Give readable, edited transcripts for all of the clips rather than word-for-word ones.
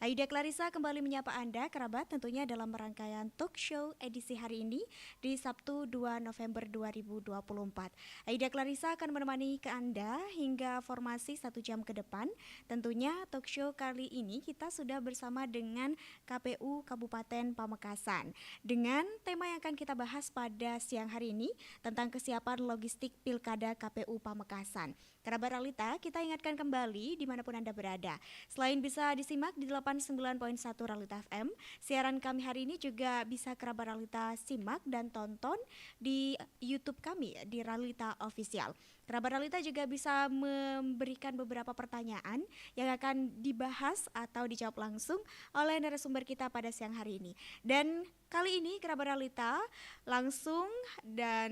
Aida Clarissa kembali menyapa Anda, kerabat, tentunya dalam rangkaian talk show edisi hari ini di Sabtu 2 November 2024. Aida Clarissa akan menemani ke Anda hingga formasi 1 jam ke depan. Tentunya talk show kali ini kita sudah bersama dengan KPU Kabupaten Pamekasan. Dengan tema yang akan kita bahas pada siang hari ini tentang kesiapan logistik Pilkada KPU Pamekasan. Kerabat Realita, kita ingatkan kembali dimanapun Anda berada. Selain bisa disimak di 89.1 Realita FM, siaran kami hari ini juga bisa kerabat Realita simak dan tonton di YouTube kami di Realita Official. Kerabat Realita juga bisa memberikan beberapa pertanyaan yang akan dibahas atau dijawab langsung oleh narasumber kita pada siang hari ini. Dan kali ini kerabat Realita langsung dan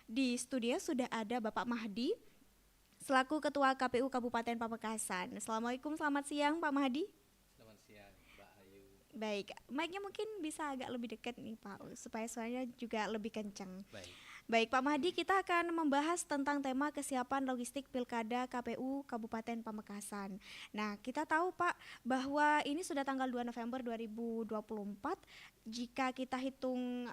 di studio sudah ada Bapak Mahdi selaku Ketua KPU Kabupaten Pamekasan. Assalamualaikum, selamat siang Pak Mahdi. Selamat siang, Mbak Ayu. Baik, mic-nya mungkin bisa agak lebih dekat nih Pak, supaya suaranya juga lebih kencang. Baik. Baik Pak Mahdi, kita akan membahas tentang tema kesiapan logistik Pilkada KPU Kabupaten Pamekasan. Nah, kita tahu Pak bahwa ini sudah tanggal 2 November 2024. Jika kita hitung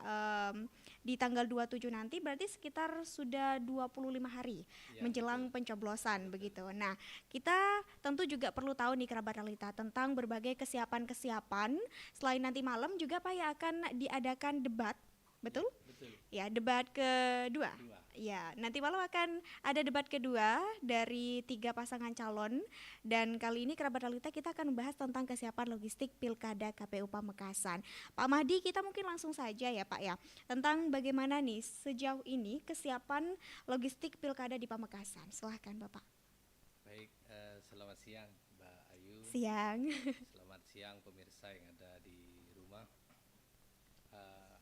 di tanggal 27 nanti berarti sekitar sudah 25 hari Ya, menjelang betul. pencoblosan Betul. begitu. Nah, kita tentu juga perlu tahu nih kerabat realita tentang berbagai kesiapan-kesiapan. Selain nanti malam juga Pak ya akan diadakan debat. Ya, Betul? betul. Ya, debat kedua. Dua. Ya, nanti malam akan ada debat kedua dari 3 pasangan calon. Dan kali ini kerabat realita kita akan membahas tentang kesiapan logistik Pilkada KPU Pamekasan. Pak Mahdi, kita mungkin langsung saja ya Pak ya, tentang bagaimana nih sejauh ini kesiapan logistik Pilkada di Pamekasan. Silahkan Bapak. Baik, selamat siang Mbak Ayu. Siang. Selamat siang pemirsa yang ada di rumah. Eh,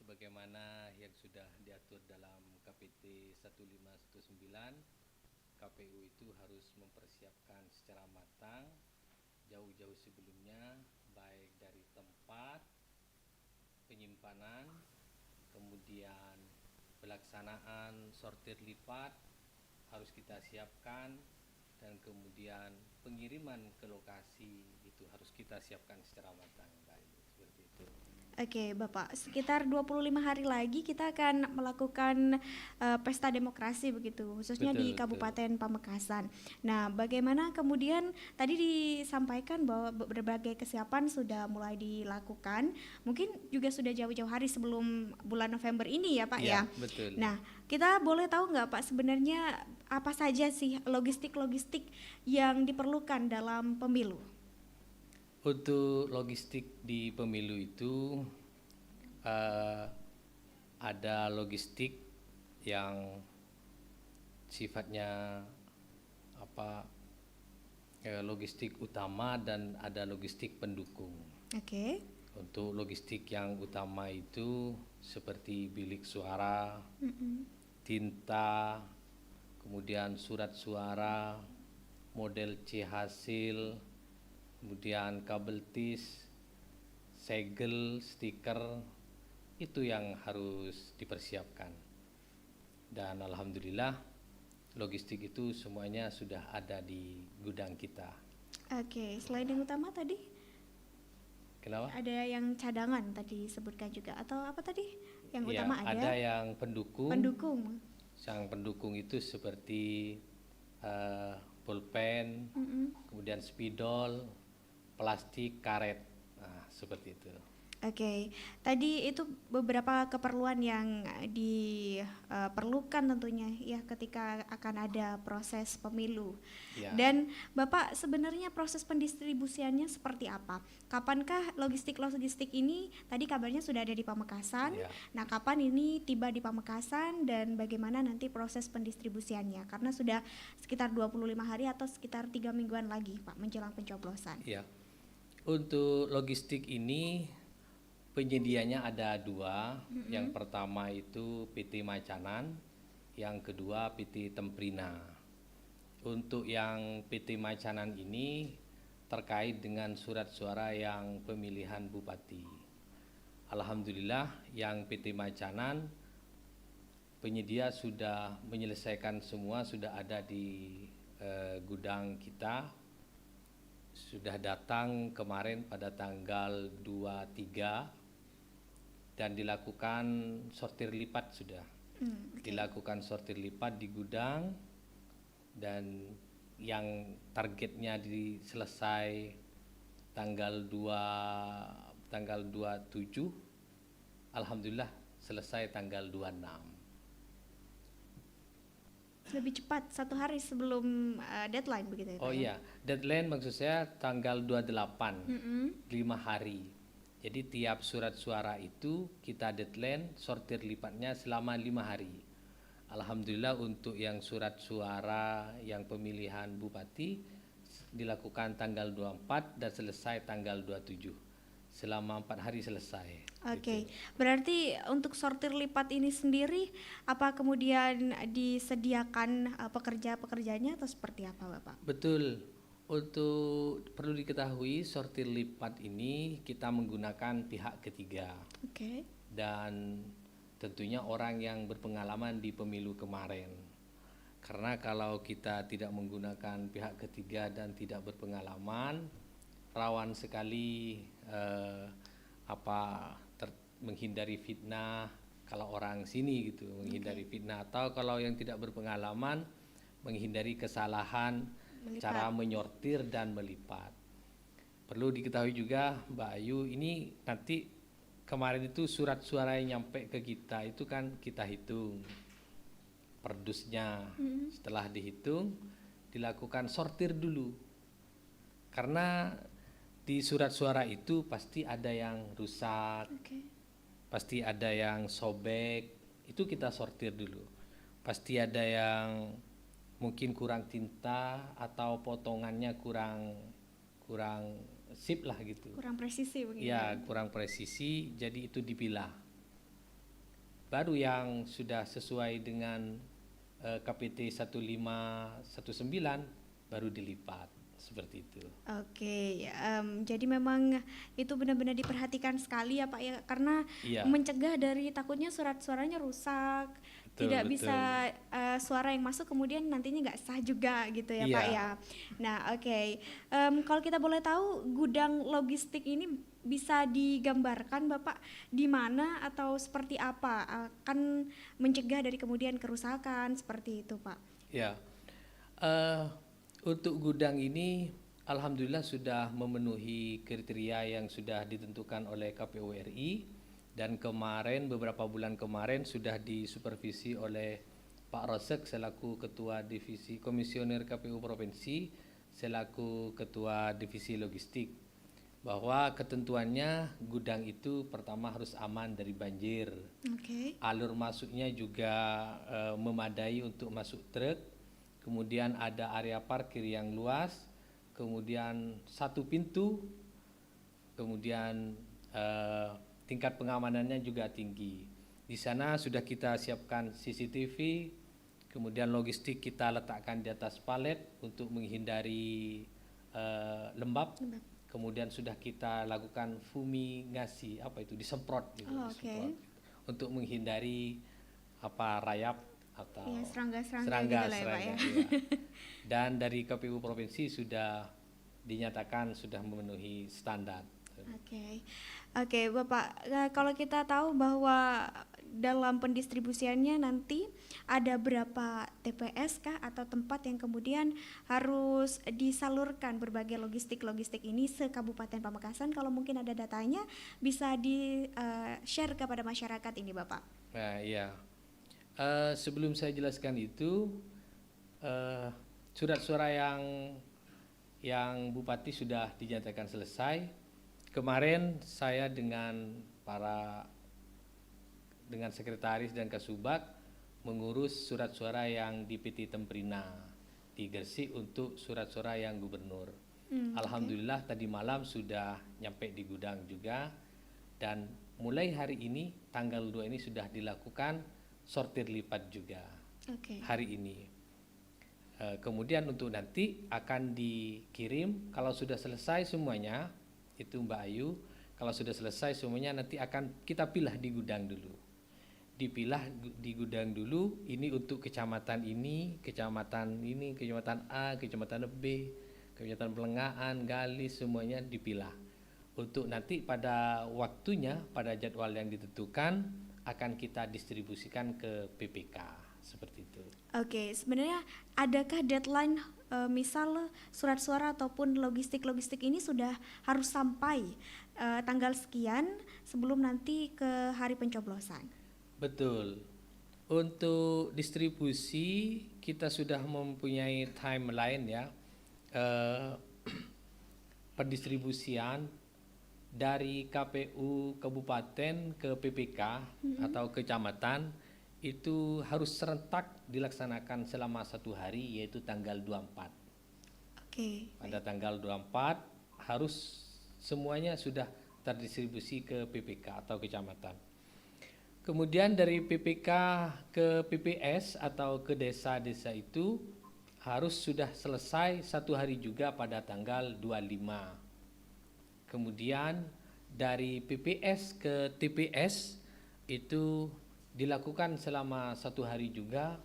Sebagaimana yang sudah diatur dalam KPT 1519, KPU itu harus mempersiapkan secara matang jauh-jauh sebelumnya, baik dari tempat penyimpanan, kemudian pelaksanaan sortir lipat harus kita siapkan, dan kemudian pengiriman ke lokasi itu harus kita siapkan secara matang, baik seperti itu. Oke, Bapak. Sekitar 25 hari lagi kita akan melakukan pesta demokrasi begitu, khususnya di Betul, betul. Kabupaten Pamekasan. Nah, bagaimana kemudian tadi disampaikan bahwa berbagai kesiapan sudah mulai dilakukan. Mungkin juga sudah jauh-jauh hari sebelum bulan November ini ya, Pak ya. Ya, betul. Nah, kita boleh tahu nggak Pak sebenarnya apa saja sih logistik-logistik yang diperlukan dalam pemilu? Untuk logistik di pemilu itu eh, ada logistik yang sifatnya apa logistik utama dan ada logistik pendukung. Oke. Untuk logistik yang utama itu seperti bilik suara, tinta, kemudian surat suara, model C hasil, kemudian kabel tis, segel, stiker, itu yang harus dipersiapkan. Dan alhamdulillah logistik itu semuanya sudah ada di gudang kita. Oke, selain yang utama tadi Kenapa? ada yang cadangan tadi disebutkan juga atau apa tadi? Yang Ya, utama ada yang pendukung. pendukung. Yang pendukung itu seperti pulpen, kemudian spidol, plastik, karet. Nah, seperti itu. Oke, tadi itu beberapa keperluan yang diperlukan tentunya ya ketika akan ada proses pemilu. Ya. Dan Bapak sebenarnya proses pendistribusiannya seperti apa? Kapankah logistik-logistik ini tadi kabarnya sudah ada di Pamekasan? Ya. Nah, kapan ini tiba di Pamekasan dan bagaimana nanti proses pendistribusiannya? Karena sudah sekitar 25 hari atau sekitar 3 mingguan lagi Pak menjelang pencoblosan. Ya. Untuk logistik ini penyedianya ada dua. Yang pertama itu PT Macanan, yang kedua PT Temprina. Untuk yang PT Macanan ini terkait dengan surat suara yang pemilihan bupati. Alhamdulillah yang PT Macanan penyedia sudah menyelesaikan semua, sudah ada di gudang kita. sudah datang kemarin pada tanggal 23 dan dilakukan sortir lipat sudah. Dilakukan sortir lipat di gudang dan yang targetnya selesai tanggal 27, alhamdulillah selesai tanggal 26. Lebih cepat 1 hari sebelum deadline begitu ya Pak? Oh iya, deadline maksud saya tanggal 28, 5 hari. Jadi tiap surat suara itu kita deadline sortir lipatnya selama 5 hari. Alhamdulillah untuk yang surat suara yang pemilihan bupati dilakukan tanggal 24 dan selesai tanggal 27. Selama 4 hari selesai. Oke, berarti untuk sortir lipat ini sendiri apa kemudian disediakan pekerja-pekerjanya atau seperti apa Bapak? Betul. Untuk perlu diketahui sortir lipat ini kita menggunakan pihak ketiga. Oke. Dan tentunya orang yang berpengalaman di pemilu kemarin. Karena kalau kita tidak menggunakan pihak ketiga dan tidak berpengalaman, rawan sekali menghindari fitnah kalau orang sini gitu, menghindari fitnah, atau kalau yang tidak berpengalaman menghindari kesalahan cara menyortir dan melipat. Perlu diketahui juga Mbak Ayu, ini nanti kemarin itu surat suara yang nyampe ke kita itu kan kita hitung per dusnya. Setelah dihitung dilakukan sortir dulu, karena di surat suara itu pasti ada yang rusak, pasti ada yang sobek, itu kita sortir dulu. Pasti ada yang mungkin kurang tinta atau potongannya kurang sip lah gitu. Kurang presisi begitu. Ya, kurang presisi, jadi itu dipilah. Baru yang sudah sesuai dengan KPT 1519 baru dilipat. Seperti itu. Oke, jadi memang itu benar-benar diperhatikan sekali ya Pak ya, karena mencegah dari takutnya surat suaranya rusak, tidak bisa suara yang masuk kemudian nantinya nggak sah juga gitu ya Pak ya. Nah kalau kita boleh tahu gudang logistik ini bisa digambarkan Bapak di mana atau seperti apa akan mencegah dari kemudian kerusakan seperti itu Pak? Ya. Untuk gudang ini alhamdulillah sudah memenuhi kriteria yang sudah ditentukan oleh KPU RI, dan beberapa bulan kemarin sudah disupervisi oleh Pak Rosek selaku Ketua Divisi Komisioner KPU Provinsi selaku Ketua Divisi Logistik, bahwa ketentuannya gudang itu pertama harus aman dari banjir. Alur masuknya juga memadai untuk masuk truk. Kemudian ada area parkir yang luas, kemudian 1 pintu, kemudian tingkat pengamanannya juga tinggi. Di sana sudah kita siapkan CCTV, kemudian logistik kita letakkan di atas palet untuk menghindari lembab. Kemudian sudah kita lakukan fumigasi, disemprot gitu, disemprot, untuk menghindari rayap atau serangga gitu lah ya. Dan dari KPU Provinsi sudah dinyatakan sudah memenuhi standar. Oke Bapak, kalau kita tahu bahwa dalam pendistribusiannya nanti ada berapa TPS kah atau tempat yang kemudian harus disalurkan berbagai logistik ini se Kabupaten Pamekasan, kalau mungkin ada datanya bisa di-share kepada masyarakat ini Bapak. Nah, iya. Sebelum saya jelaskan itu, surat suara yang Bupati sudah dinyatakan selesai. Kemarin saya dengan sekretaris dan Kasubag mengurus surat suara yang di PT Temprina di Gresik untuk surat suara yang gubernur. Alhamdulillah tadi malam sudah nyampe di gudang juga, dan mulai hari ini tanggal 2 ini sudah dilakukan sortir lipat juga hari ini. Kemudian untuk nanti akan dikirim kalau sudah selesai semuanya, itu Mbak Ayu, kalau sudah selesai semuanya nanti akan kita pilah di gudang dulu. Dipilah di gudang dulu, ini untuk kecamatan ini, kecamatan A, kecamatan B, kecamatan Pelengahan, Galis, semuanya dipilah. Untuk nanti pada waktunya, pada jadwal yang ditentukan akan kita distribusikan ke PPK seperti itu. Oke, sebenarnya adakah deadline, misal surat suara ataupun logistik ini sudah harus sampai tanggal sekian sebelum nanti ke hari pencoblosan? Betul. Untuk distribusi kita sudah mempunyai timeline ya. Pendistribusian dari KPU kabupaten ke PPK atau kecamatan itu harus serentak dilaksanakan selama 1 hari, yaitu tanggal 24. Oke. Pada tanggal 24 harus semuanya sudah terdistribusi ke PPK atau kecamatan. Kemudian dari PPK ke PPS atau ke desa-desa itu harus sudah selesai 1 hari juga pada tanggal 25. Kemudian dari PPS ke TPS itu dilakukan selama 1 hari juga,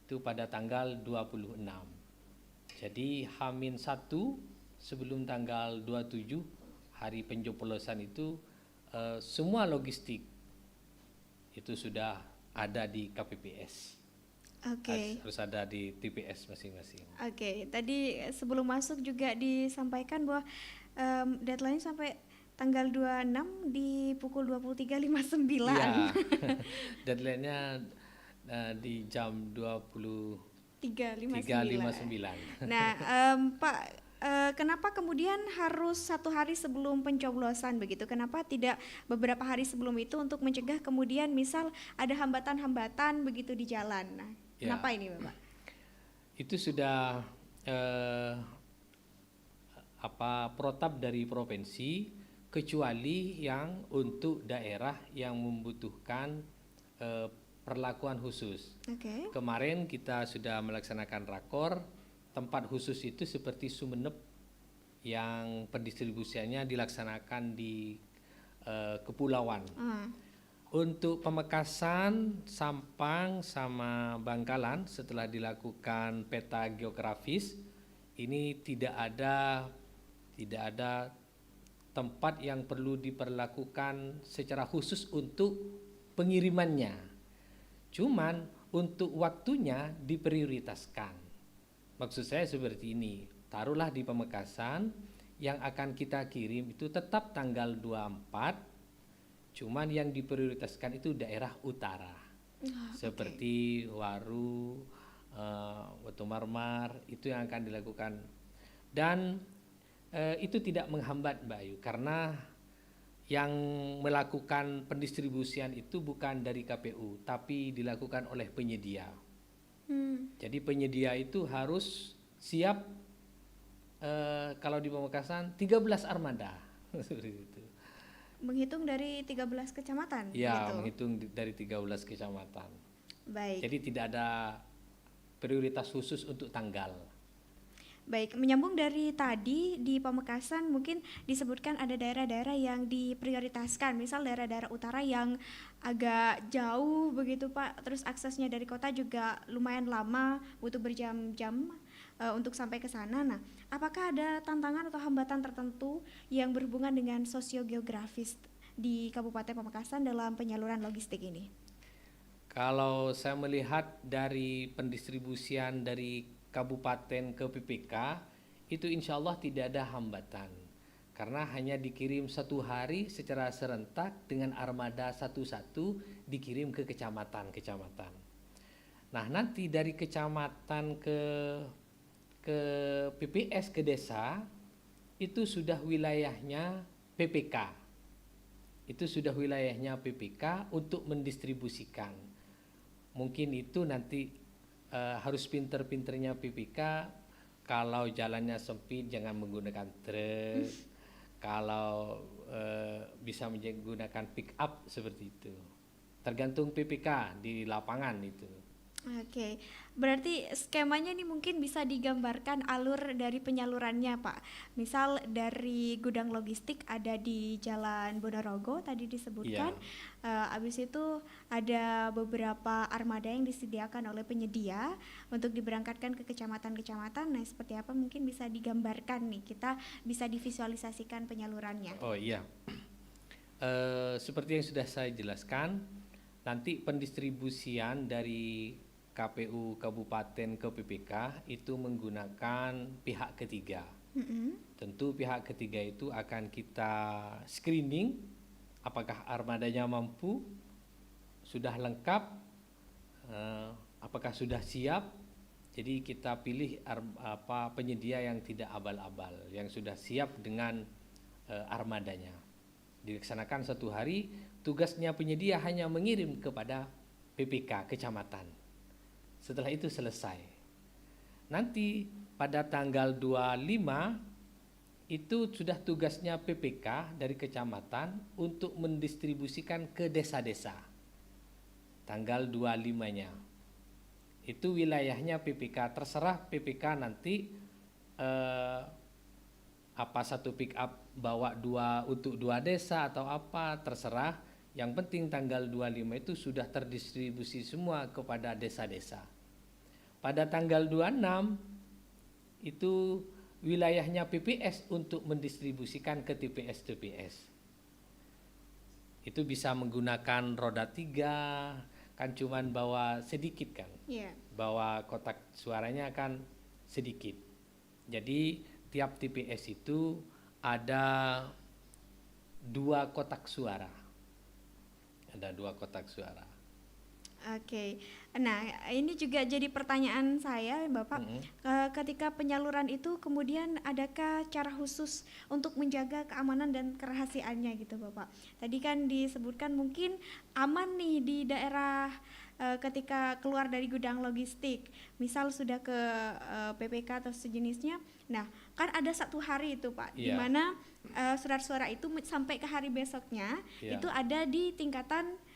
itu pada tanggal 26. Jadi H-1 sebelum tanggal 27 hari pencoblosan itu semua logistik itu sudah ada di KPPS. Oke. Harus ada di TPS masing-masing. Oke, tadi sebelum masuk juga disampaikan bahwa deadline sampai tanggal 26 di pukul 23.59. Iya. Deadline-nya di jam 23.59. Nah, Pak, kenapa kemudian harus 1 hari sebelum pencoblosan begitu? Kenapa tidak beberapa hari sebelum itu untuk mencegah kemudian misal ada hambatan-hambatan begitu di jalan? Nah, Ya. kenapa ini, Bapak? Itu sudah protap dari provinsi, kecuali yang untuk daerah yang membutuhkan perlakuan khusus. Oke. Kemarin kita sudah melaksanakan rakor, tempat khusus itu seperti Sumeneb yang pendistribusiannya dilaksanakan di kepulauan. Untuk Pamekasan, Sampang sama Bangkalan setelah dilakukan peta geografis, ini tidak ada tempat yang perlu diperlakukan secara khusus untuk pengirimannya. Cuman untuk waktunya diprioritaskan. Maksud saya seperti ini, taruhlah di Pamekasan yang akan kita kirim itu tetap tanggal 24, cuman yang diprioritaskan itu daerah utara. Seperti Waru, Batu Marmar, itu yang akan dilakukan. Dan itu tidak menghambat Mbak Ayu, karena yang melakukan pendistribusian itu bukan dari KPU, tapi dilakukan oleh penyedia. Jadi penyedia itu harus siap, kalau di Pamekasan 13 armada. Seperti itu. Menghitung dari 13 kecamatan? Ya, gitu? menghitung dari 13 kecamatan. Baik. Jadi tidak ada prioritas khusus untuk tanggal. Baik, menyambung dari tadi di Pamekasan mungkin disebutkan ada daerah-daerah yang diprioritaskan, misal daerah-daerah utara yang agak jauh begitu Pak, terus aksesnya dari kota juga lumayan lama, butuh berjam-jam untuk sampai ke sana. Nah, apakah ada tantangan atau hambatan tertentu yang berhubungan dengan sosiogeografis di Kabupaten Pamekasan dalam penyaluran logistik ini? Kalau saya melihat dari pendistribusian dari kabupaten ke PPK, itu insya Allah tidak ada hambatan. Karena hanya dikirim 1 hari secara serentak dengan armada satu-satu dikirim ke kecamatan-kecamatan. Nah, nanti dari kecamatan ke PPS ke desa itu sudah wilayahnya PPK. Itu sudah wilayahnya PPK untuk mendistribusikan. Mungkin itu nanti harus pinter-pinternya PPK, kalau jalannya sempit jangan menggunakan truk, kalau bisa menggunakan pick up seperti itu. Tergantung PPK di lapangan itu. Oke, berarti skemanya nih mungkin bisa digambarkan alur dari penyalurannya, Pak. Misal dari gudang logistik ada di Jalan Ponorogo tadi disebutkan, Iya. habis itu ada beberapa armada yang disediakan oleh penyedia untuk diberangkatkan ke kecamatan-kecamatan. Nah, seperti apa mungkin bisa digambarkan nih, kita bisa divisualisasikan penyalurannya. Oh iya. Seperti yang sudah saya jelaskan, nanti pendistribusian dari KPU Kabupaten ke PPK itu menggunakan pihak ketiga. Mm-mm. Tentu pihak ketiga itu akan kita screening apakah armadanya mampu, sudah lengkap, apakah sudah siap. Jadi kita pilih penyedia yang tidak abal-abal, yang sudah siap dengan armadanya. Dilaksanakan 1 hari, tugasnya penyedia hanya mengirim kepada PPK kecamatan. Setelah itu selesai. Nanti pada tanggal 25 itu sudah tugasnya PPK dari kecamatan untuk mendistribusikan ke desa-desa. Tanggal 25-nya. Itu wilayahnya PPK, terserah PPK nanti satu pick up bawa untuk 2 desa atau apa, terserah. Yang penting tanggal 25 itu sudah terdistribusi semua kepada desa-desa. Pada tanggal 26 itu wilayahnya PPS untuk mendistribusikan ke TPS-TPS. Itu bisa menggunakan roda 3, kan cuman bawa sedikit kan. Iya. Bawa kotak suaranya kan sedikit. Jadi tiap TPS itu ada 2 kotak suara. Ada 2 kotak suara. Oke, nah ini juga jadi pertanyaan saya, Bapak. Ketika penyaluran itu kemudian adakah cara khusus untuk menjaga keamanan dan kerahasiaannya gitu, Bapak? Tadi kan disebutkan mungkin aman nih di daerah ketika keluar dari gudang logistik, misal sudah ke PPK atau sejenisnya. Nah, kan ada 1 hari itu, Pak, di Iya. mana surat suara itu sampai ke hari besoknya Iya. itu ada di tingkatan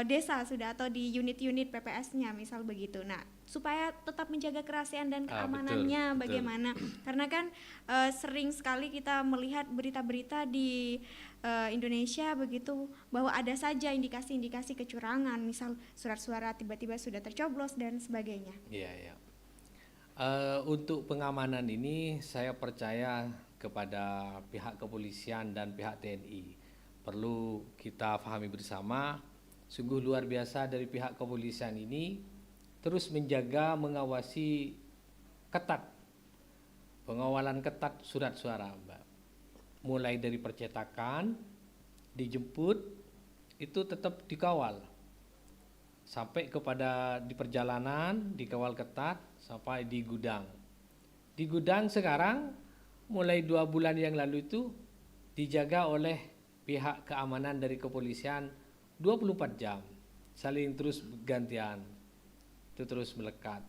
desa sudah atau di unit-unit PPS-nya misal begitu. Nah, supaya tetap menjaga kerahasiaan dan keamanannya Betul. bagaimana? Karena kan sering sekali kita melihat berita-berita di Indonesia begitu bahwa ada saja indikasi-indikasi kecurangan, misal surat suara tiba-tiba sudah tercoblos dan sebagainya. Iya. Untuk pengamanan ini saya percaya kepada pihak kepolisian dan pihak TNI. Perlu kita pahami bersama, sungguh luar biasa dari pihak kepolisian ini terus menjaga, mengawasi ketat, pengawalan ketat surat suara, Mbak. Mulai dari percetakan, dijemput, itu tetap dikawal. Sampai kepada di perjalanan, dikawal ketat, sampai di gudang. Di gudang sekarang, mulai 2 bulan yang lalu itu, dijaga oleh pihak keamanan dari kepolisian 24 jam, saling terus gantian, itu terus melekat.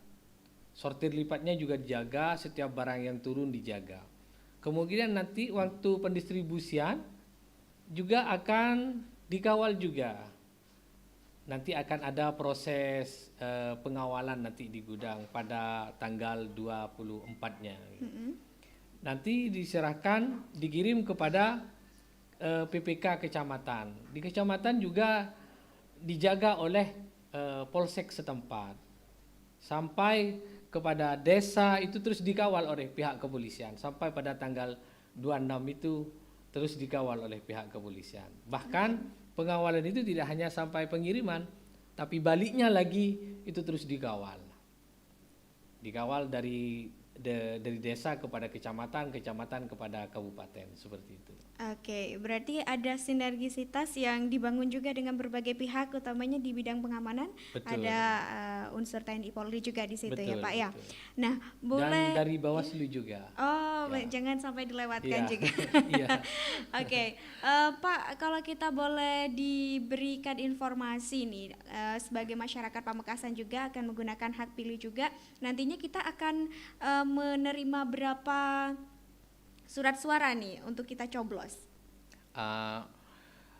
Sortir lipatnya juga dijaga, setiap barang yang turun dijaga. Kemudian nanti waktu pendistribusian juga akan dikawal juga. Nanti akan ada proses pengawalan nanti di gudang pada tanggal 24-nya. Nanti diserahkan, dikirim kepada PPK kecamatan. Di kecamatan juga dijaga oleh polsek setempat. Sampai kepada desa itu terus dikawal oleh pihak kepolisian. Sampai pada tanggal 26 itu terus dikawal oleh pihak kepolisian. Bahkan pengawalan itu tidak hanya sampai pengiriman, tapi baliknya lagi itu terus dikawal. Dikawal dari desa kepada kecamatan, kecamatan kepada kabupaten, seperti itu. Oke, berarti ada sinergisitas yang dibangun juga dengan berbagai pihak, utamanya di bidang pengamanan. Betul. Ada unsur TNI Polri juga di situ ya, Betul, Pak ya. betul. Nah, boleh. Dan dari Bawaslu juga. Oh, Ya. jangan sampai dilewatkan Iya. juga. Iya. Oke, Pak, kalau kita boleh diberikan informasi nih, sebagai masyarakat Pamekasan juga akan menggunakan hak pilih juga. Nantinya kita akan menerima berapa surat suara nih untuk kita coblos?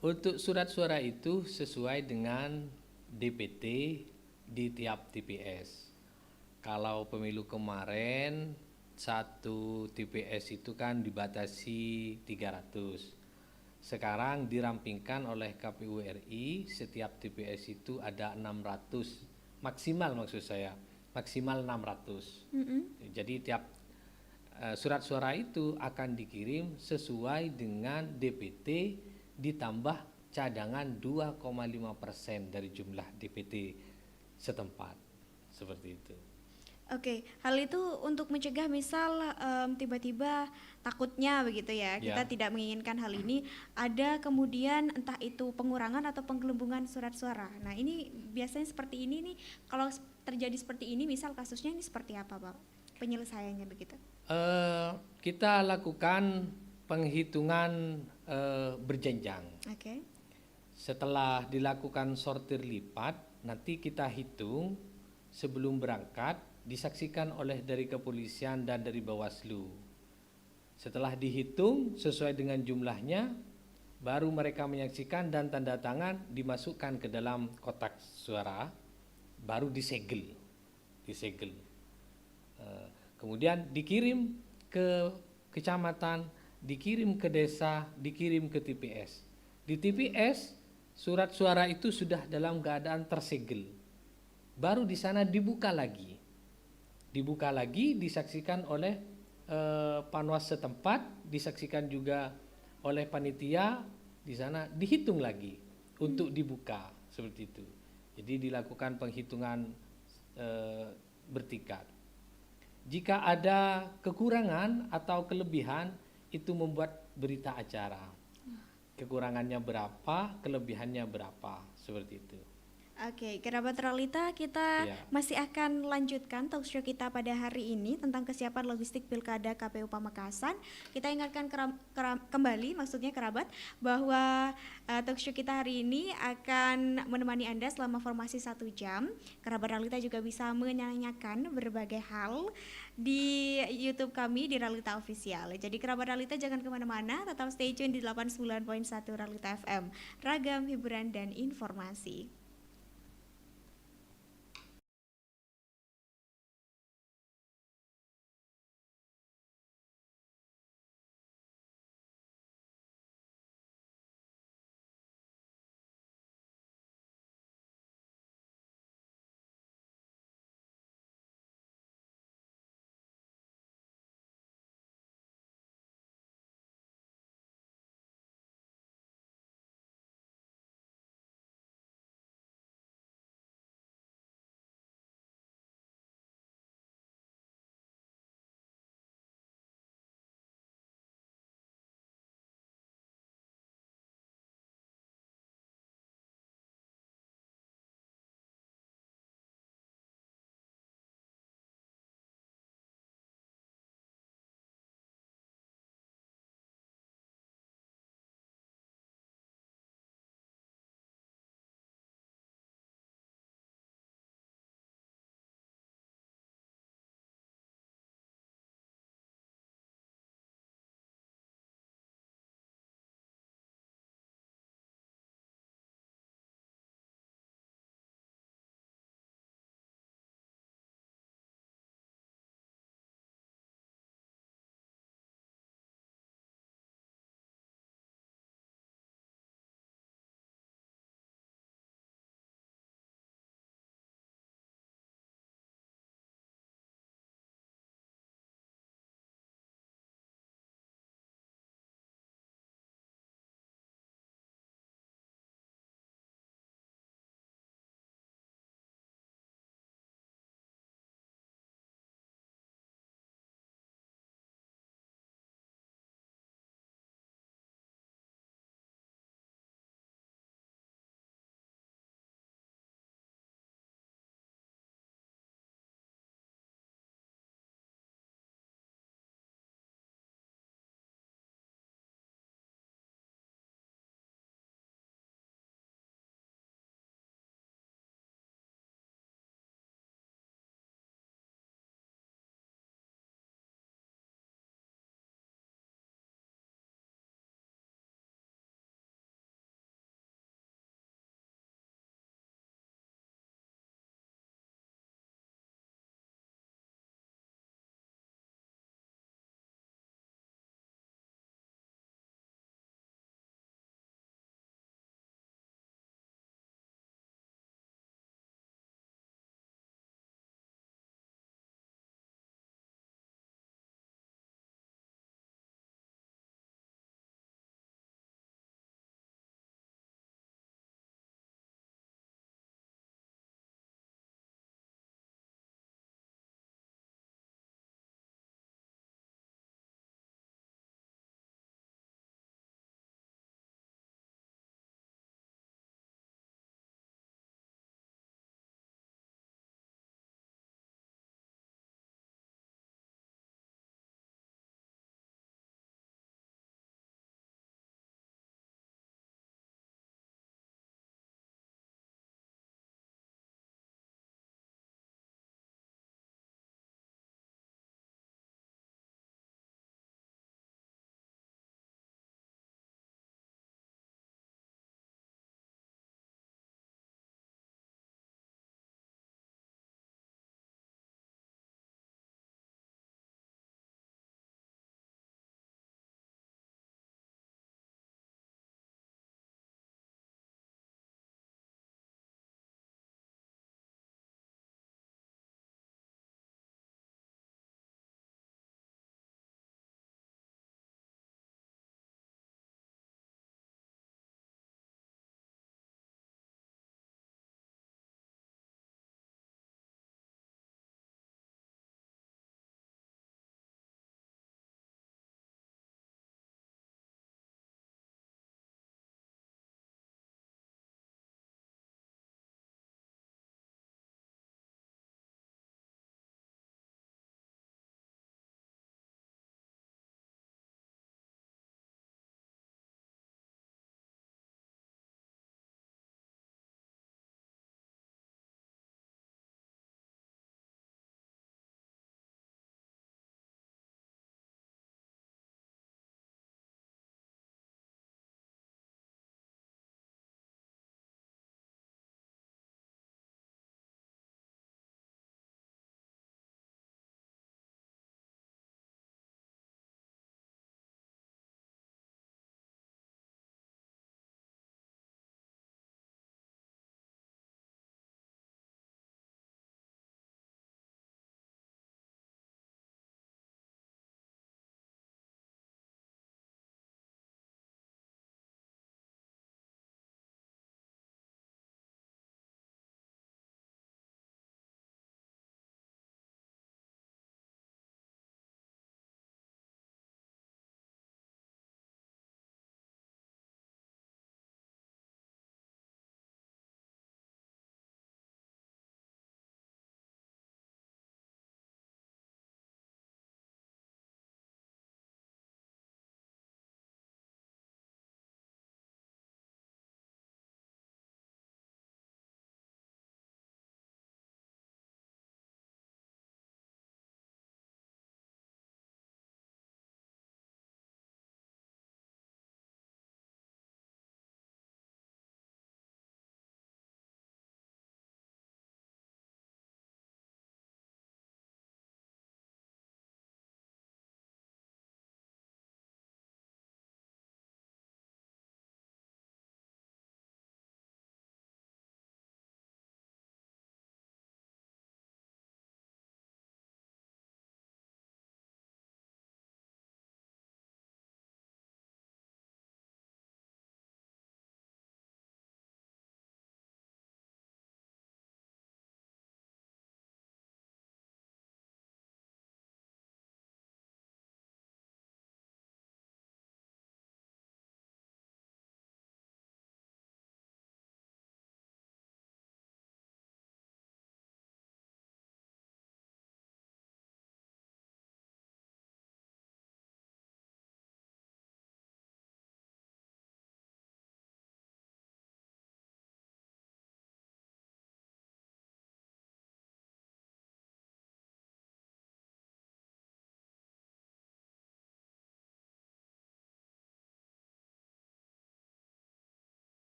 Untuk surat suara itu sesuai dengan DPT di tiap TPS. Kalau pemilu kemarin satu TPS itu kan dibatasi 300. Sekarang dirampingkan oleh KPU RI, setiap TPS itu ada 600, maksimal maksud saya, maksimal 600. Jadi tiap surat suara itu akan dikirim sesuai dengan DPT ditambah cadangan 2,5% dari jumlah DPT setempat, seperti itu. Oke, hal itu untuk mencegah misal tiba-tiba takutnya begitu ya, kita tidak menginginkan hal ini, ada kemudian entah itu pengurangan atau penggelembungan surat suara. Nah ini biasanya seperti ini nih, kalau terjadi seperti ini, misal kasusnya ini seperti apa Pak penyelesaiannya begitu? Kita lakukan penghitungan berjenjang. Oke. Setelah dilakukan sortir lipat, nanti kita hitung sebelum berangkat, disaksikan oleh dari kepolisian dan dari Bawaslu. Setelah dihitung sesuai dengan jumlahnya, baru mereka menyaksikan dan tanda tangan dimasukkan ke dalam kotak suara, baru disegel. Kemudian dikirim ke kecamatan, dikirim ke desa, dikirim ke TPS. Di TPS surat suara itu sudah dalam keadaan tersegel. Baru di sana dibuka lagi, disaksikan oleh panwas setempat, disaksikan juga oleh panitia di sana, dihitung lagi untuk dibuka, seperti itu. Jadi dilakukan penghitungan bertingkat. Jika ada kekurangan atau kelebihan, itu membuat berita acara. Kekurangannya berapa, kelebihannya berapa, seperti itu. Oke, kerabat realita, kita masih akan lanjutkan talkshow kita pada hari ini tentang kesiapan logistik Pilkada KPU Pamekasan. Kita ingatkan kembali, maksudnya kerabat, bahwa talkshow kita hari ini akan menemani Anda selama formasi 1 jam. Kerabat realita juga bisa menanyakan berbagai hal di YouTube kami di Realita Official. Jadi kerabat realita jangan kemana-mana, tetap stay tune di 89.1 Realita FM. Ragam hiburan dan informasi.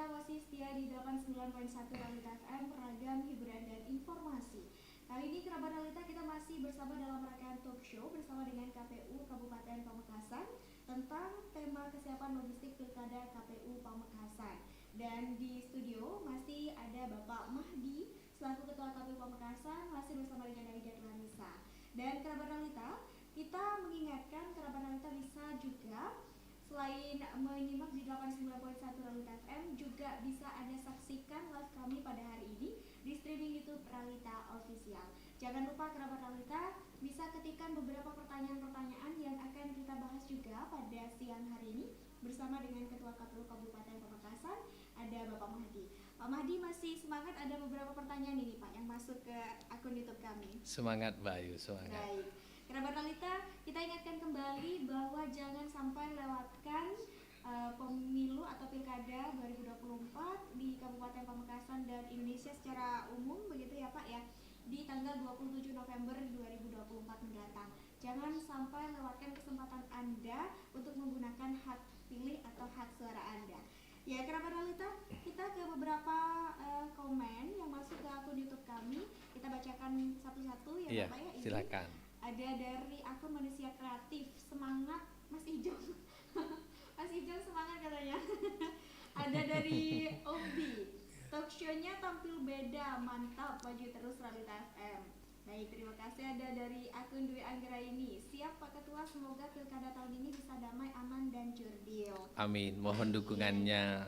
Realita masih setia di 89.1 Realita FM, ragam hiburan dan informasi. Kali ini Kerabat Realita kita masih bersama dalam rangkaian talk show bersama dengan KPU Kabupaten Pamekasan tentang tema kesiapan logistik Pilkada KPU Pamekasan. Dan di studio masih ada Bapak Mahdi selaku Ketua KPU Pamekasan, masih bersama dengan Aida Clarissa. Dan Kerabat Realita, kita mengingatkan Kerabat Realita bisa juga selain menyimak di 89.1 Realita FM, juga bisa Anda saksikan live kami pada hari ini di streaming YouTube Realita Official. Jangan lupa Kerabat Realita bisa ketikkan beberapa pertanyaan-pertanyaan yang akan kita bahas juga pada siang hari ini bersama dengan Ketua KPU Kabupaten Pamekasan, ada Bapak Mahdi. Pak Mahdi masih semangat, ada beberapa pertanyaan ini Pak yang masuk ke akun YouTube kami. Semangat Bayu, semangat. Baik. Kerabat Realita, kita ingatkan kembali bahwa jangan sampai lewatkan pemilu atau pilkada 2024 di Kabupaten Pamekasan dan Indonesia secara umum begitu ya Pak ya, di tanggal 27 November 2024 mendatang. Jangan sampai lewatkan kesempatan Anda untuk menggunakan hak pilih atau hak suara Anda. Ya, Kerabat Realita, kita ke beberapa komen yang masuk ke akun YouTube kami. Kita bacakan satu-satu ya Iya, Bapak ya. Ini silakan. ada dari akun Manusia Kreatif, semangat Mas Ijong. Mas Ijong semangat katanya. Ada dari Obi, talk show-nya tampil beda, mantap, maju terus Realita FM. Baik, terima kasih. Ada dari akun Dwi Anggra ini, siap Pak Ketua, semoga pilkada tahun ini bisa damai, aman, dan jurdil. Amin, mohon dukungannya.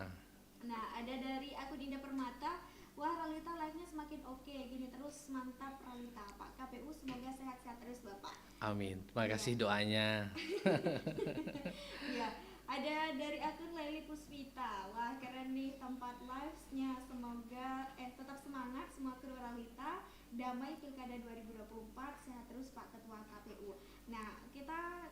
Nah, ada dari akun Indah Permata, wah Realita live-nya semakin oke, gini terus, mantap Realita. Pak KPU semoga sehat-sehat terus Bapak. Amin, terima kasih doanya. Ya, ada dari akun Leli Puspita, wah keren nih tempat live-nya, semoga tetap semangat semua kru Realita, damai pilkada 2024, sehat terus Pak Ketua KPU. Nah, kita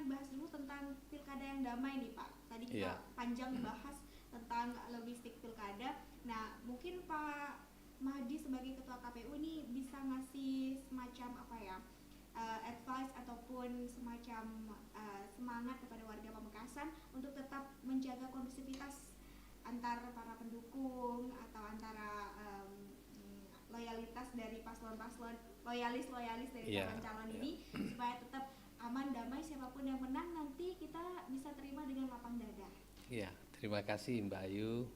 bahas dulu tentang pilkada yang damai nih Pak. Tadi kita panjang bahas tentang logistik pilkada. Nah, mungkin Pak Mahdi sebagai Ketua KPU ini bisa ngasih semacam advice ataupun semacam semangat kepada warga Pamekasan untuk tetap menjaga kondusivitas antar para pendukung atau antara loyalitas dari paslon-paslon, loyalis dari calon-calon ini supaya tetap aman, damai, siapapun yang menang nanti kita bisa terima dengan lapang dada. Iya, terima kasih Mbak Ayu.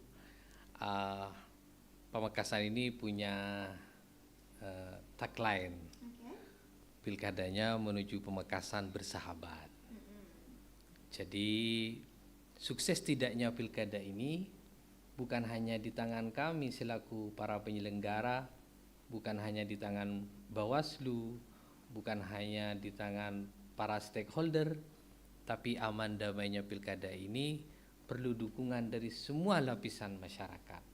Pamekasan ini punya tagline, pilkadanya menuju Pamekasan bersahabat. Jadi sukses tidaknya pilkada ini bukan hanya di tangan kami selaku para penyelenggara, bukan hanya di tangan Bawaslu, bukan hanya di tangan para stakeholder, tapi aman damainya pilkada ini perlu dukungan dari semua lapisan masyarakat.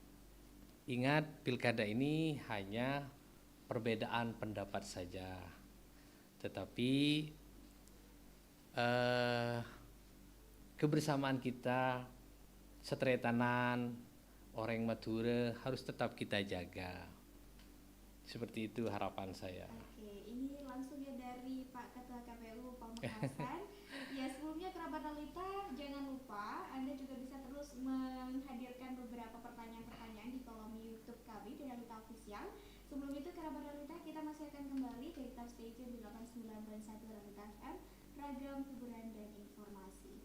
Ingat, pilkada ini hanya perbedaan pendapat saja, tetapi kebersamaan kita, setretanan orang Madura harus tetap kita jaga. Seperti itu harapan saya. Oke, ini langsung ya dari Pak Ketua KPU Pamekasan. Ya, sebelumnya Kerabat Realita jangan lupa Anda juga bisa terus menghadirkan beberapa pertanyaan-pertanyaan di kolom YouTube kami di Realita Official. Sebelum itu Kerabat Realita, kita masih akan kembali ke tetap stay tune di 89.1 Realita FM, ragam hiburan dan informasi.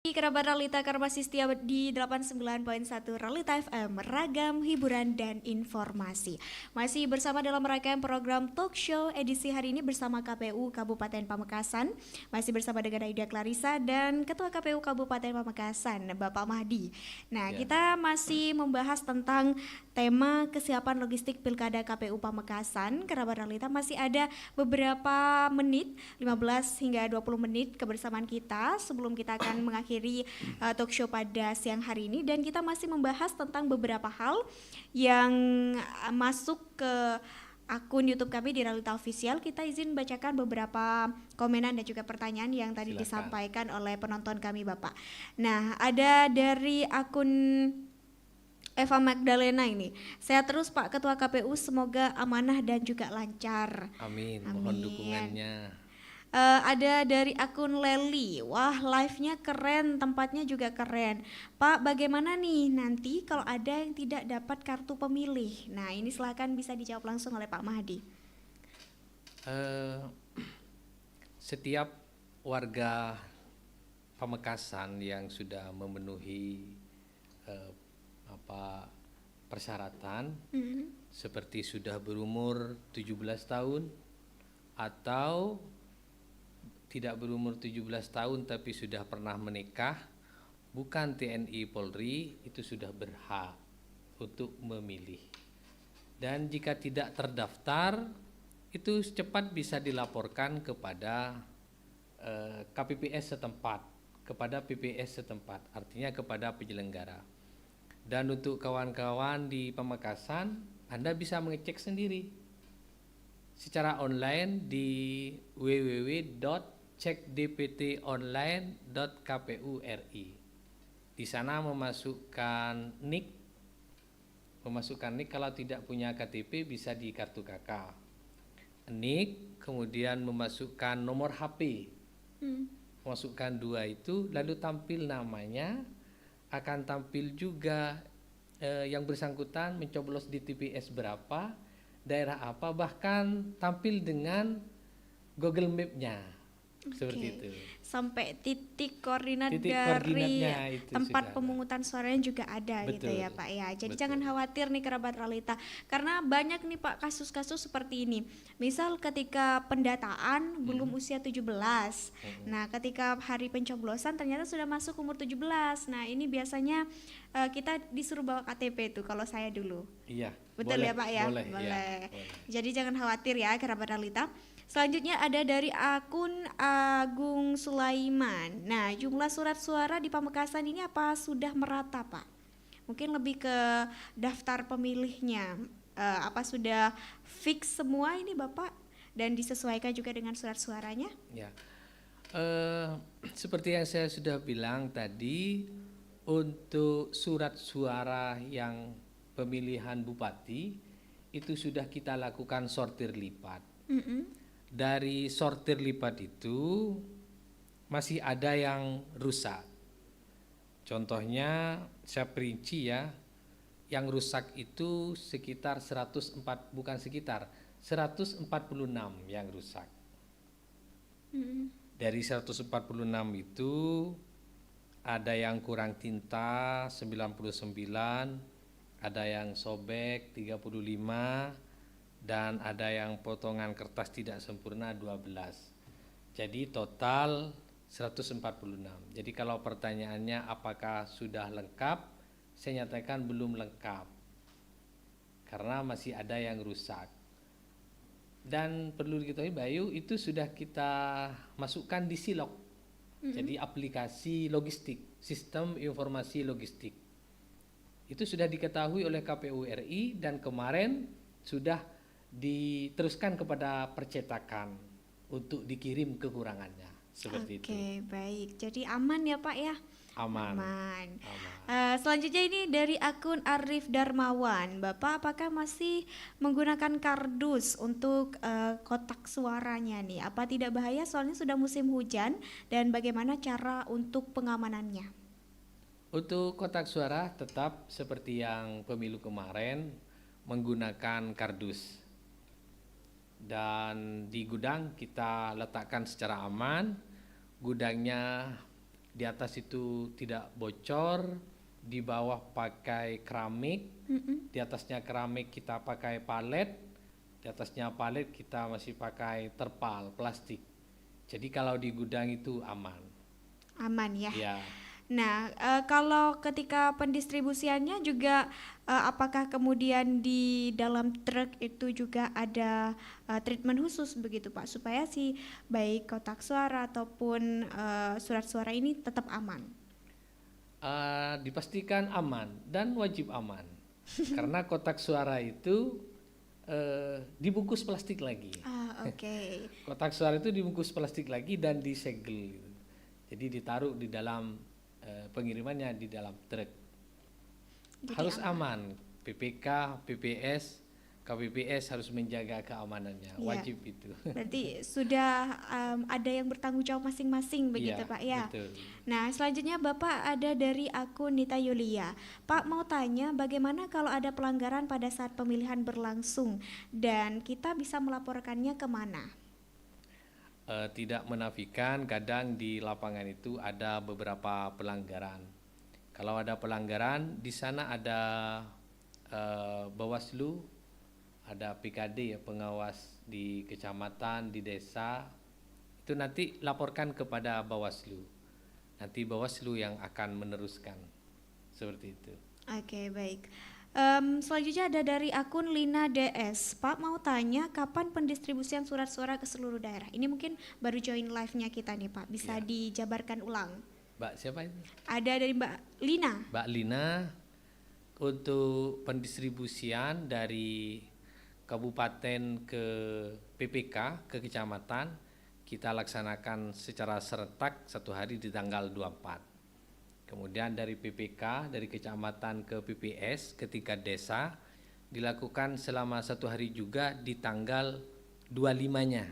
Kerabat Realita karena masih setia di 89.1 Realita FM, ragam hiburan dan informasi. Masih bersama dalam rangkaian program Talk Show edisi hari ini bersama KPU Kabupaten Pamekasan. Masih bersama dengan Aida Clarissa dan Ketua KPU Kabupaten Pamekasan, Bapak Mahdi. Nah, kita masih membahas tentang tema kesiapan logistik Pilkada KPU Pamekasan. Kerabat Realita masih ada beberapa menit, 15 hingga 20 menit kebersamaan kita sebelum kita akan mengakhiri talk show pada siang hari ini, dan kita masih membahas tentang beberapa hal yang masuk ke akun YouTube kami di Realita Official. Kita izin bacakan beberapa komenan dan juga pertanyaan yang tadi disampaikan oleh penonton kami, Bapak. Nah, ada dari akun Eva Magdalena ini. Sehat terus Pak Ketua KPU, semoga amanah dan juga lancar. Amin. Mohon dukungannya. Ada dari akun Leli, wah live-nya keren, tempatnya juga keren. Pak, bagaimana nih nanti kalau ada yang tidak dapat kartu pemilih? Nah, ini silakan bisa dijawab langsung oleh Pak Mahdi. Setiap warga Pamekasan yang sudah memenuhi persyaratan seperti sudah berumur 17 tahun atau tidak berumur 17 tahun tapi sudah pernah menikah, bukan TNI Polri, itu sudah berhak untuk memilih. Dan jika tidak terdaftar, itu cepat bisa dilaporkan kepada KPPS setempat, kepada PPS setempat, artinya kepada penyelenggara. Dan untuk kawan-kawan di Pamekasan, Anda bisa mengecek sendiri secara online di www.cekdptonline.kpu.ri. Di sana memasukkan NIK, kalau tidak punya KTP bisa di kartu KK. NIK, kemudian memasukkan nomor HP. Masukkan 2 itu, lalu tampil namanya, akan tampil juga yang bersangkutan mencoblos di TPS berapa, daerah apa, bahkan tampil dengan Google Map-nya. Seperti itu. Sampai titik koordinat dari tempat pemungutan suaranya juga ada. Betul. Gitu ya Pak ya. Jadi jangan khawatir nih kerabat Realita, karena banyak nih Pak kasus-kasus seperti ini. Misal ketika pendataan belum usia 17. Nah, ketika hari pencoblosan ternyata sudah masuk umur 17. Nah, ini biasanya kita disuruh bawa KTP tuh kalau saya dulu. Iya. Betul boleh, ya Pak ya? Boleh. Boleh. Ya, boleh. Jadi jangan khawatir ya kerabat Realita. Selanjutnya ada dari akun Agung Sulaiman. Nah, jumlah surat suara di Pamekasan ini apa sudah merata, Pak? Mungkin lebih ke daftar pemilihnya. Apa sudah fix semua ini, Bapak? Dan disesuaikan juga dengan surat suaranya? Ya, seperti yang saya sudah bilang tadi, untuk surat suara yang pemilihan bupati itu sudah kita lakukan sortir lipat. Dari sortir lipat itu masih ada yang rusak. Contohnya saya perinci ya, yang rusak itu sekitar 146 yang rusak. Dari 146 itu ada yang kurang tinta 99, ada yang sobek 35, dan ada yang potongan kertas tidak sempurna 12. Jadi total 146. Jadi kalau pertanyaannya apakah sudah lengkap, saya nyatakan belum lengkap karena masih ada yang rusak. Dan perlu diketahui Bayu, itu sudah kita masukkan di Silog. Jadi aplikasi logistik, sistem informasi logistik. Itu sudah diketahui oleh KPU RI dan kemarin sudah diteruskan kepada percetakan untuk dikirim kekurangannya. Seperti itu. Oke, baik. Jadi aman ya Pak ya? Aman. Selanjutnya ini dari akun Arif Darmawan. Bapak apakah masih menggunakan kardus untuk kotak suaranya nih? Apa tidak bahaya soalnya sudah musim hujan, dan bagaimana cara untuk pengamanannya? Untuk kotak suara tetap seperti yang pemilu kemarin menggunakan kardus. Dan di gudang kita letakkan secara aman. Gudangnya di atas itu tidak bocor, di bawah pakai keramik, di atasnya keramik kita pakai palet, di atasnya palet kita masih pakai terpal plastik. Jadi kalau di gudang itu aman. Aman ya. Ya, Nah, kalau ketika pendistribusiannya juga apakah kemudian di dalam truk itu juga ada treatment khusus begitu Pak supaya si baik kotak suara ataupun surat suara ini tetap aman? dipastikan aman dan wajib aman. Karena kotak suara itu dibungkus plastik lagi. Oke. Kotak suara itu dibungkus plastik lagi dan disegel gitu. Jadi ditaruh di dalam pengirimannya di dalam truk. Jadi Harus aman. PPK, PPS, KPPS harus menjaga keamanannya. Iya. Wajib itu. Berarti sudah ada yang bertanggung jawab masing-masing begitu Iya, Pak ya. betul. Nah, selanjutnya Bapak ada dari akun Nita Yulia. Pak mau tanya bagaimana kalau ada pelanggaran pada saat pemilihan berlangsung dan kita bisa melaporkannya kemana? Tidak menafikan kadang di lapangan itu ada beberapa pelanggaran. Kalau ada pelanggaran di sana ada Bawaslu, ada PKD ya, pengawas di kecamatan, di desa. Itu nanti laporkan kepada Bawaslu. Nanti Bawaslu yang akan meneruskan. Seperti itu. Oke, baik. Selanjutnya ada dari akun Lina DS. Pak mau tanya kapan pendistribusian surat suara ke seluruh daerah? Ini mungkin baru join live-nya kita nih Pak. Bisa Ya. dijabarkan ulang. Mbak siapa itu? Ada dari Mbak Lina. Mbak Lina, untuk pendistribusian dari kabupaten ke PPK, ke kecamatan, kita laksanakan secara serentak satu hari di tanggal 24. Kemudian dari PPK, dari kecamatan ke PPS, ke tingkat desa, dilakukan selama satu hari juga di tanggal 25-nya.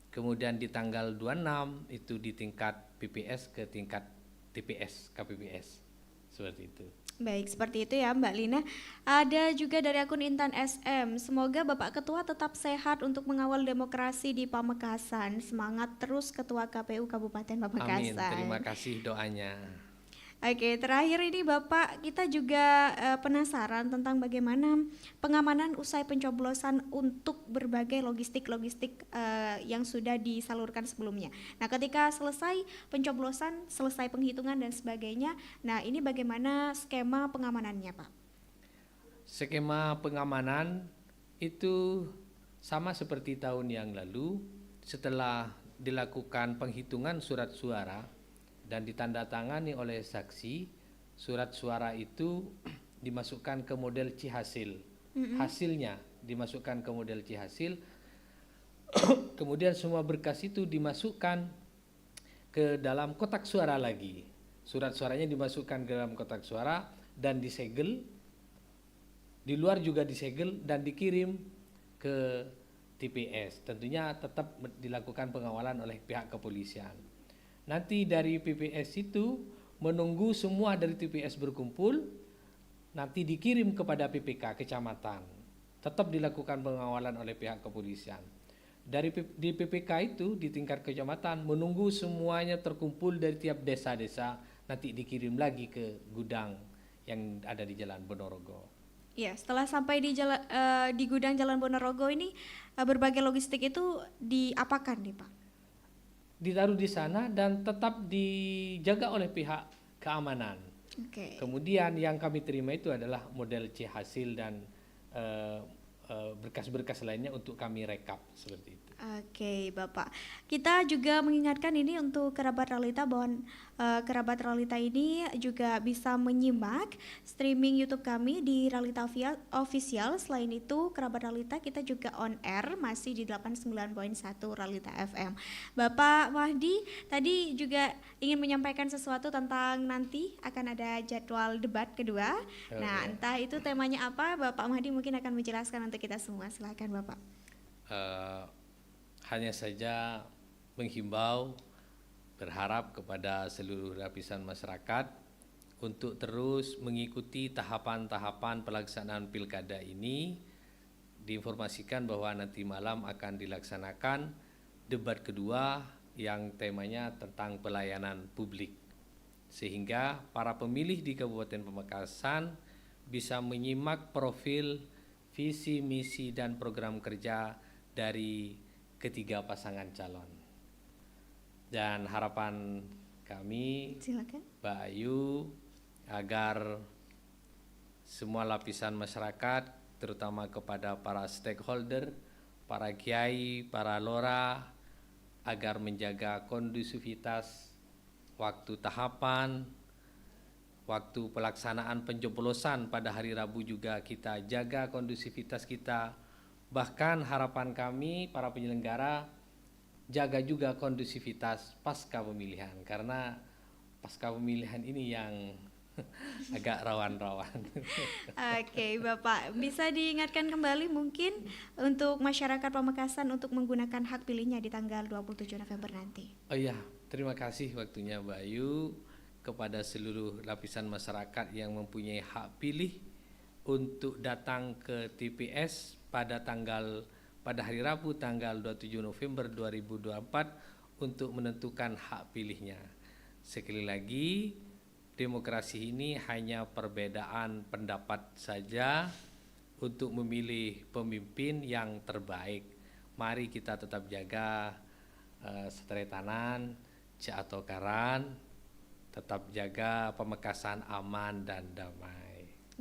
Kemudian di tanggal 26 itu di tingkat PPS ke tingkat TPS, KPPS. Seperti itu. Baik, seperti itu ya Mbak Lina. Ada juga dari akun Intan SM. Semoga Bapak Ketua tetap sehat untuk mengawal demokrasi di Pamekasan. Semangat terus Ketua KPU Kabupaten Pamekasan. Amin, terima kasih doanya. Oke, terakhir ini Bapak, kita juga penasaran tentang bagaimana pengamanan usai pencoblosan untuk berbagai logistik-logistik yang sudah disalurkan sebelumnya. Nah, ketika selesai pencoblosan, selesai penghitungan dan sebagainya, nah ini bagaimana skema pengamanannya, Pak? Skema pengamanan itu sama seperti tahun yang lalu. Setelah dilakukan penghitungan surat suara dan ditandatangani oleh saksi, surat suara itu dimasukkan ke model C hasil. Hasilnya dimasukkan ke model C hasil. Kemudian semua berkas itu dimasukkan ke dalam kotak suara lagi. Surat suaranya dimasukkan ke dalam kotak suara dan disegel. Di luar juga disegel dan dikirim ke TPS. Tentunya tetap dilakukan pengawalan oleh pihak kepolisian. Nanti dari PPS itu menunggu semua dari TPS berkumpul, nanti dikirim kepada PPK kecamatan. Tetap dilakukan pengawalan oleh pihak kepolisian. Di PPK itu di tingkat kecamatan menunggu semuanya terkumpul dari tiap desa-desa, nanti dikirim lagi ke gudang yang ada di Jalan Ponorogo. Ya, setelah sampai di gudang Jalan Ponorogo ini, berbagai logistik itu diapakan nih Pak? Ditaruh di sana dan tetap dijaga oleh pihak keamanan. Oke. Kemudian yang kami terima itu adalah model C hasil dan berkas-berkas lainnya untuk kami rekap seperti itu. Oke, Bapak. Kita juga mengingatkan ini untuk kerabat realita bahwa kerabat realita ini juga bisa menyimak streaming YouTube kami di Realita Official. Selain itu, kerabat realita kita juga on air masih di 89.1 Realita FM. Bapak Mahdi tadi juga ingin menyampaikan sesuatu tentang nanti akan ada jadwal debat kedua. Nah, entah itu temanya apa, Bapak Mahdi mungkin akan menjelaskan untuk kita semua. Silakan, Bapak. Hanya saja menghimbau, berharap kepada seluruh lapisan masyarakat untuk terus mengikuti tahapan-tahapan pelaksanaan pilkada ini. Diinformasikan bahwa nanti malam akan dilaksanakan debat kedua yang temanya tentang pelayanan publik. Sehingga para pemilih di Kabupaten Pamekasan bisa menyimak profil, visi, misi, dan program kerja dari ketiga pasangan calon. Dan harapan kami, Silakan. Mbak Ayu, agar semua lapisan masyarakat, terutama kepada para stakeholder, para kiai, para lora, agar menjaga kondusivitas waktu tahapan, waktu pelaksanaan pencoblosan pada hari Rabu juga kita jaga kondusivitas kita. Bahkan harapan kami para penyelenggara jaga juga kondusivitas pasca pemilihan, karena pasca pemilihan ini yang agak rawan-rawan. Oke, Bapak, bisa diingatkan kembali mungkin untuk masyarakat Pamekasan untuk menggunakan hak pilihnya di tanggal 27 November nanti. Oh iya, terima kasih waktunya Mbak Ayu, kepada seluruh lapisan masyarakat yang mempunyai hak pilih untuk datang ke TPS pada hari Rabu tanggal 27 November 2024 untuk menentukan hak pilihnya. Sekali lagi, demokrasi ini hanya perbedaan pendapat saja untuk memilih pemimpin yang terbaik. Mari kita tetap jaga setretanan, atau karan, tetap jaga Pamekasan aman dan damai.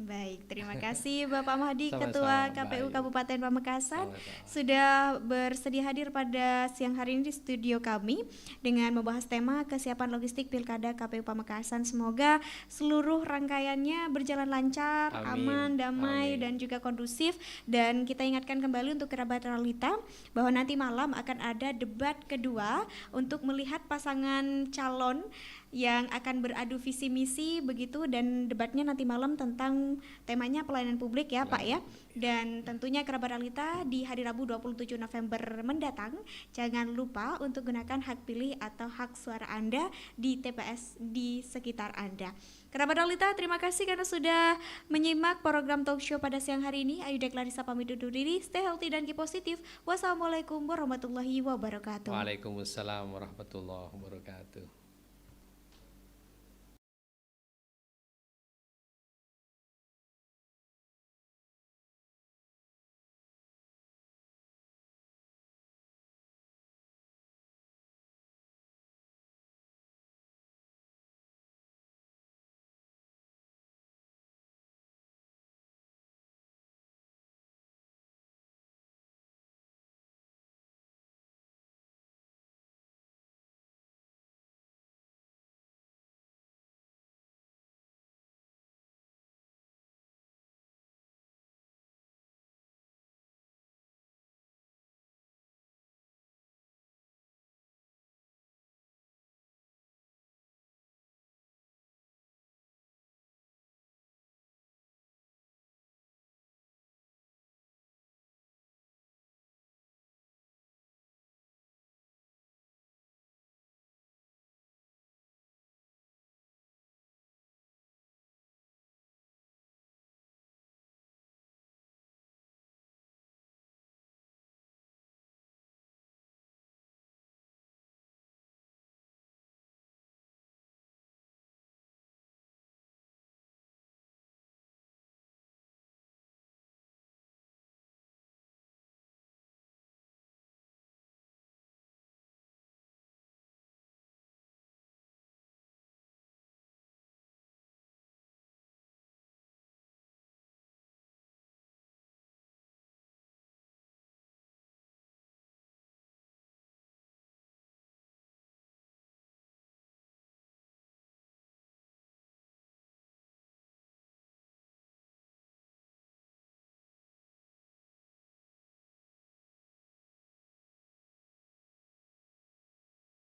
Baik, terima kasih Bapak Mahdi, Sama-sama, Ketua Mbak KPU Ayu. Kabupaten Pamekasan, Sama-sama. sudah bersedia hadir pada siang hari ini di studio kami dengan membahas tema kesiapan logistik Pilkada KPU Pamekasan. Semoga seluruh rangkaiannya berjalan lancar, Amin. aman, damai, Amin. dan juga kondusif. Dan kita ingatkan kembali untuk kerabat realita bahwa nanti malam akan ada debat kedua untuk melihat pasangan calon yang akan beradu visi misi begitu, dan debatnya nanti malam tentang temanya pelayanan publik ya Pak ya. Dan tentunya kerabat realita di hari Rabu 27 November mendatang jangan lupa untuk gunakan hak pilih atau hak suara Anda di TPS di sekitar Anda. Kerabat realita, terima kasih karena sudah menyimak program talk show pada siang hari ini. Ayuda Clarissa pamit undur diri, stay healthy dan keep positif. Wassalamualaikum warahmatullahi wabarakatuh. Waalaikumsalam warahmatullahi wabarakatuh.